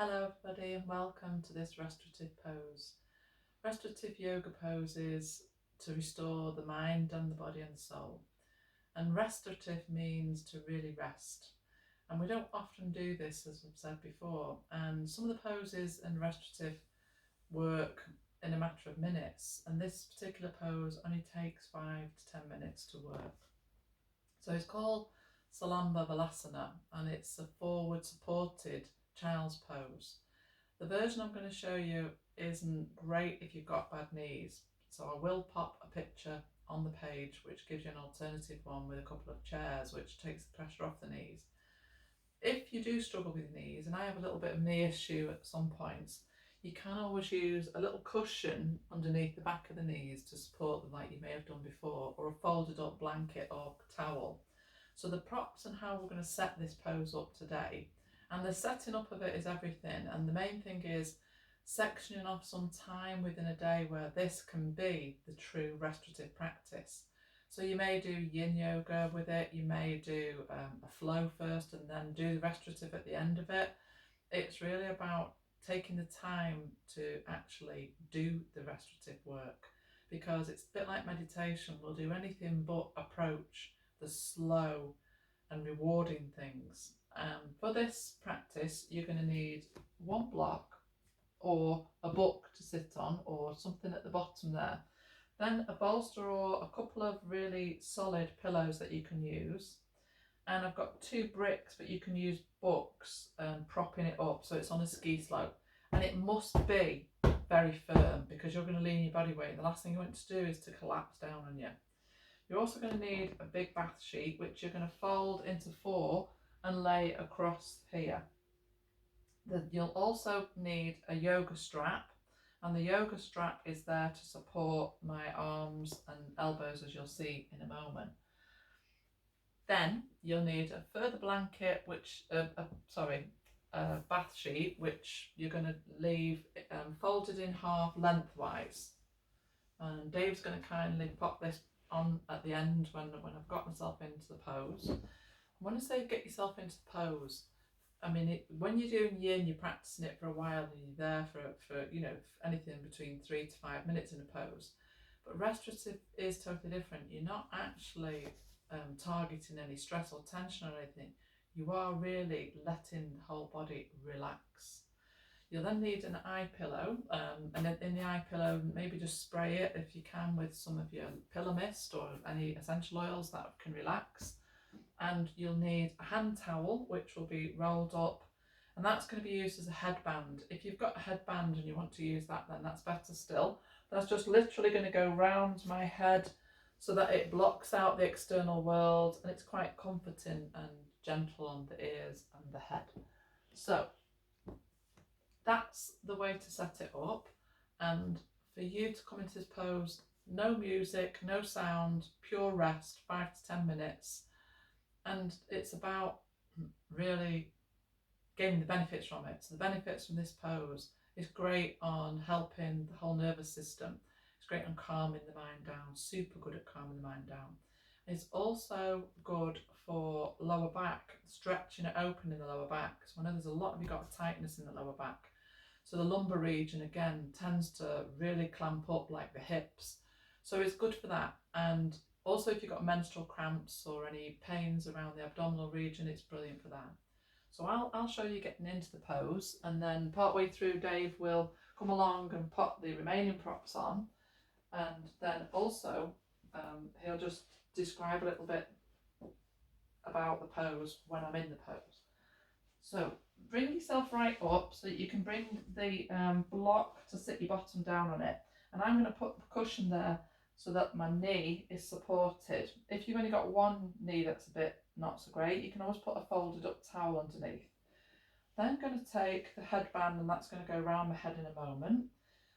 Hello everybody and welcome to this restorative pose. Restorative yoga pose is to restore the mind and the body and the soul. And restorative means to really rest. And we don't often do this, as I've said before. And some of the poses in restorative work in a matter of minutes. And this particular pose only takes 5 to 10 minutes to work. So it's called Salamba Balasana and it's a forward supported child's pose. The version I'm going to show you isn't great if you've got bad knees, so I will pop a picture on the page which gives you an alternative one with a couple of chairs which takes the pressure off the knees. If you do struggle with your knees, and I have a little bit of knee issue at some points, you can always use a little cushion underneath the back of the knees to support them like you may have done before, or a folded up blanket or towel. So the props and how we're going to set this pose up today, and the setting up of it is everything, and the main thing is sectioning off some time within a day where this can be the true restorative practice. So you may do yin yoga with it, you may do a flow first and then do the restorative at the end of it. It's really about taking the time to actually do the restorative work, because it's a bit like meditation. We'll do anything but approach the slow and rewarding things. For this practice, you're going to need one block or a book to sit on, or something at the bottom there. Then a bolster or a couple of really solid pillows that you can use. And I've got 2 bricks, but you can use books propping it up so it's on a ski slope. And it must be very firm because you're going to lean your body weight. The last thing you want to do is to collapse down on you. You're also going to need a big bath sheet, which you're going to fold into 4 and lay across here. You'll also need a yoga strap, and the yoga strap is there to support my arms and elbows, as you'll see in a moment. Then you'll need a further blanket, which a bath sheet, which you're going to leave folded in half lengthwise. And Dave's going to kindly pop this on at the end when I've got myself into the pose. When I say get yourself into the pose, I mean when you're doing yin, you're practicing it for a while and you're there for anything between 3 to 5 minutes in a pose. But restorative is totally different. You're not actually targeting any stress or tension or anything. You are really letting the whole body relax. You'll then need an eye pillow, and in the eye pillow, maybe just spray it if you can with some of your pillow mist or any essential oils that can relax. And you'll need a hand towel, which will be rolled up, and that's going to be used as a headband. If you've got a headband and you want to use that, then that's better still. That's just literally going to go round my head so that it blocks out the external world, and it's quite comforting and gentle on the ears and the head. So that's the way to set it up. And for you to come into this pose, no music, no sound, pure rest, 5 to 10 minutes. And it's about really gaining the benefits from it. So the benefits from this pose is great on helping the whole nervous system. It's great on calming the mind down, super good at calming the mind down. It's also good for lower back, stretching it open in the lower back. So I know there's a lot of you got tightness in the lower back. So the lumbar region again tends to really clamp up like the hips. So it's good for that. And also if you've got menstrual cramps or any pains around the abdominal region, it's brilliant for that. So I'll show you getting into the pose, and then partway through Dave will come along and pop the remaining props on, and then also he'll just describe a little bit about the pose when I'm in the pose. So bring yourself right up so that you can bring the block to sit your bottom down on it, and I'm going to put the cushion there so that my knee is supported. If you've only got one knee that's a bit not so great, you can always put a folded up towel underneath. Then I'm going to take the headband, and that's going to go around my head in a moment.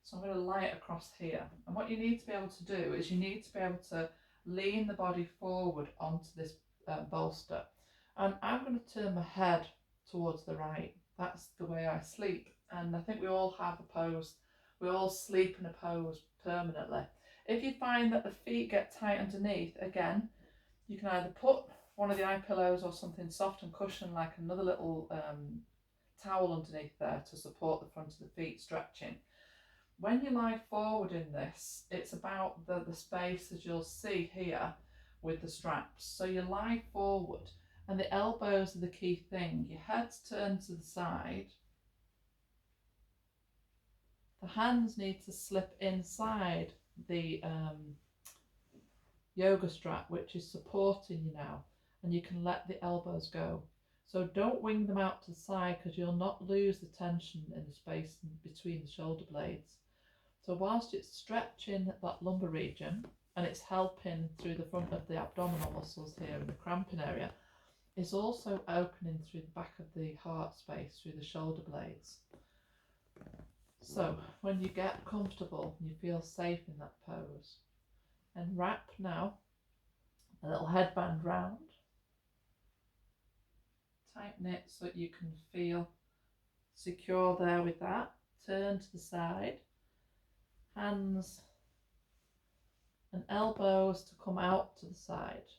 So I'm going to lie it across here. And what you need to be able to do is you need to be able to lean the body forward onto this bolster. And I'm going to turn my head towards the right. That's the way I sleep. And I think we all have a pose. We all sleep in a pose permanently. If you find that the feet get tight underneath, again, you can either put one of the eye pillows or something soft and cushion like another little towel underneath there to support the front of the feet stretching. When you lie forward in this, it's about the space, as you'll see here with the straps. So you lie forward and the elbows are the key thing. Your head's turned to the side. The hands need to slip inside the yoga strap, which is supporting you now, and you can let the elbows go. So don't wing them out to the side, because you'll not lose the tension in the space between the shoulder blades. So whilst it's stretching that lumbar region and it's helping through the front of the abdominal muscles here in the cramping area, it's also opening through the back of the heart space, through the shoulder blades. So when you get comfortable and you feel safe in that pose, and wrap now a little headband round, tighten it so that you can feel secure there with that. Turn to the side, hands and elbows to come out to the side,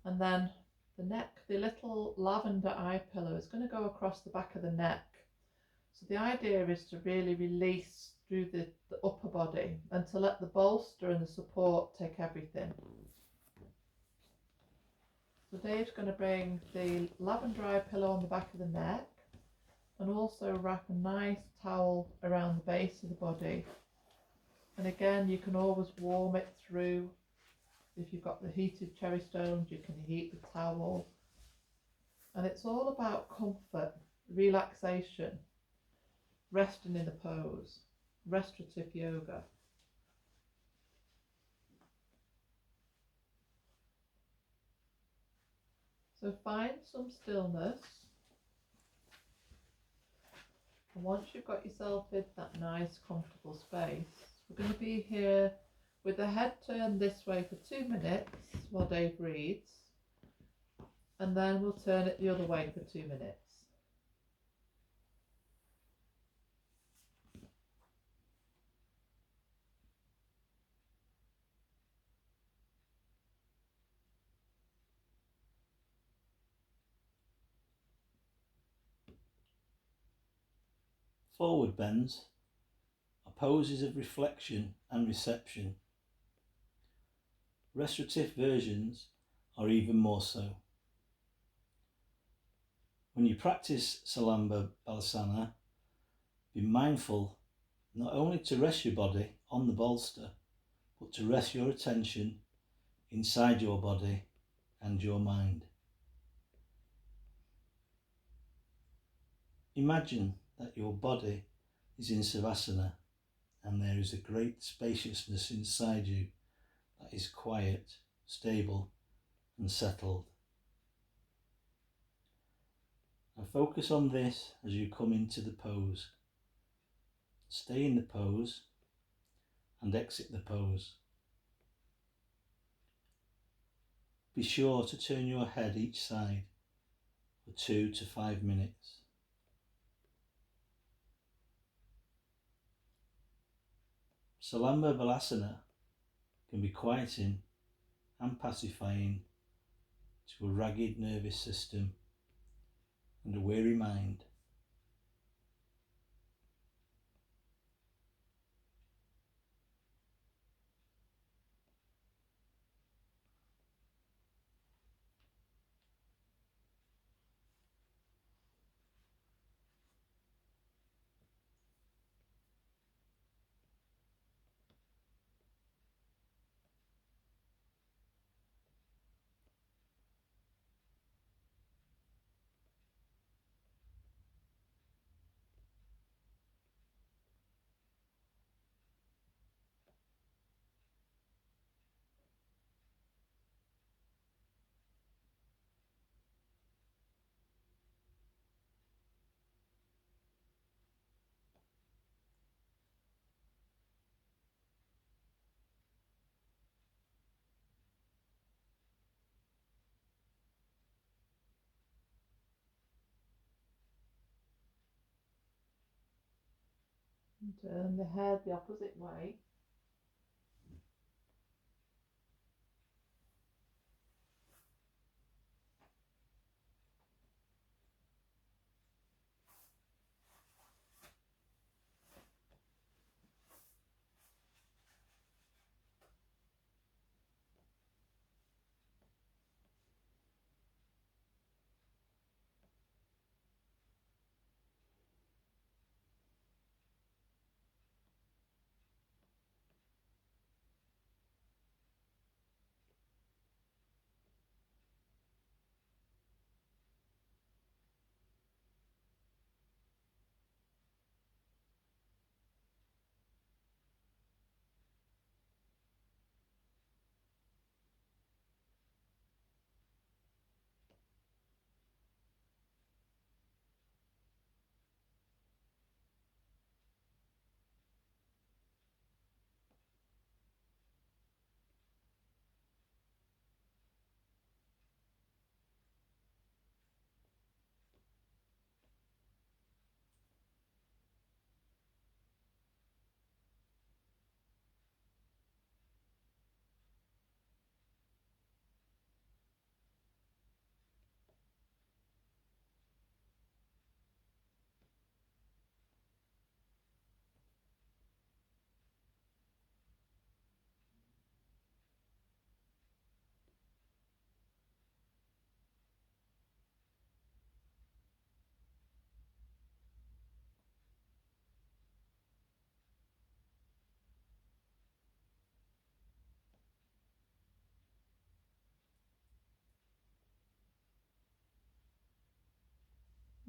and then the neck, the little lavender eye pillow is going to go across the back of the neck. So the idea is to really release through the upper body and to let the bolster and the support take everything. So Dave's going to bring the lavender eye pillow on the back of the neck and also wrap a nice towel around the base of the body. And again, you can always warm it through. If you've got the heated cherry stones, you can heat the towel. And it's all about comfort, relaxation, resting in the pose, restorative yoga. So find some stillness. And once you've got yourself in that nice, comfortable space, we're going to be here with the head turned this way for 2 minutes while Dave reads. And then we'll turn it the other way for 2 minutes. Forward bends are poses of reflection and reception. Restorative versions are even more so. When you practice Salamba Balasana, be mindful not only to rest your body on the bolster, but to rest your attention inside your body and your mind. Imagine that your body is in Savasana and there is a great spaciousness inside you that is quiet, stable and settled. And focus on this as you come into the pose. Stay in the pose and exit the pose. Be sure to turn your head each side for 2 to 5 minutes. Salamba Balasana can be quieting and pacifying to a ragged nervous system and a weary mind. And turn the head the opposite way.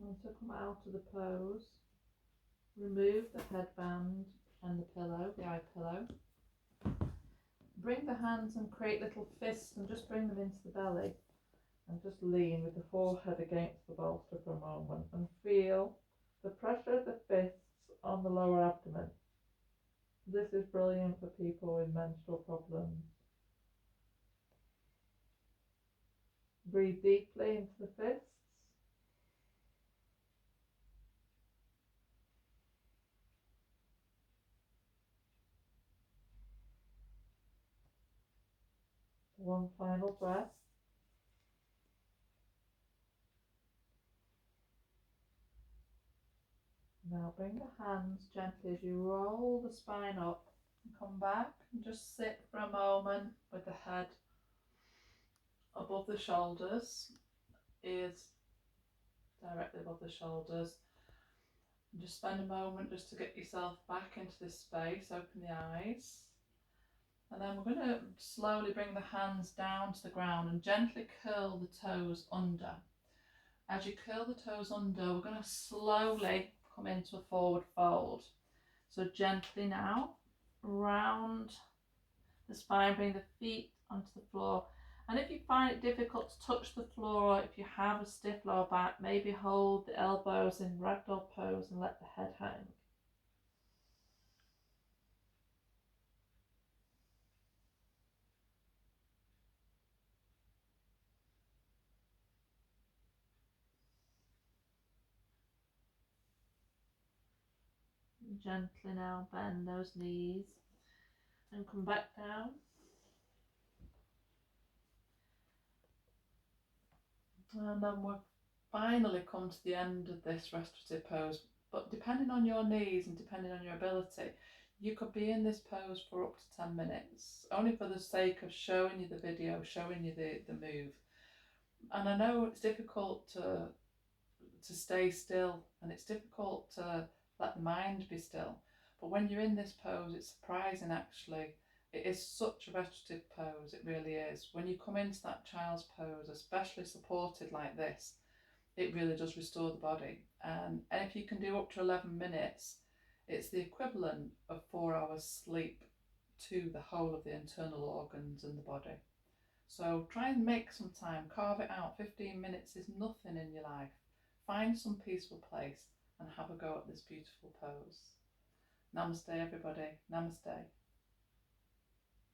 Want to come out of the pose, remove the headband and the pillow, the eye pillow. Bring the hands and create little fists and just bring them into the belly and just lean with the forehead against the bolster for a moment and feel the pressure of the fists on the lower abdomen. This is brilliant for people with menstrual problems. Breathe deeply into the fists. One final breath. Now bring the hands gently as you roll the spine up and come back and just sit for a moment with the head above the shoulders, ears directly above the shoulders. And just spend a moment just to get yourself back into this space, open the eyes. And then we're going to slowly bring the hands down to the ground and gently curl the toes under. As you curl the toes under, we're going to slowly come into a forward fold. So gently now, round the spine, bring the feet onto the floor. And if you find it difficult to touch the floor, if you have a stiff lower back, maybe hold the elbows in ragdoll pose and let the head hang. Gently now bend those knees and come back down. And then we've finally come to the end of this restorative pose. But depending on your knees and depending on your ability, you could be in this pose for up to 10 minutes, only for the sake of showing you the video, showing you the move. And I know it's difficult to stay still, and it's difficult to let the mind be still. But when you're in this pose, it's surprising actually. It is such a restorative pose, it really is. When you come into that child's pose, especially supported like this, it really does restore the body. And if you can do up to 11 minutes, it's the equivalent of 4 hours sleep to the whole of the internal organs in the body. So try and make some time, carve it out. 15 minutes is nothing in your life. Find some peaceful place and have a go at this beautiful pose. Namaste everybody, namaste.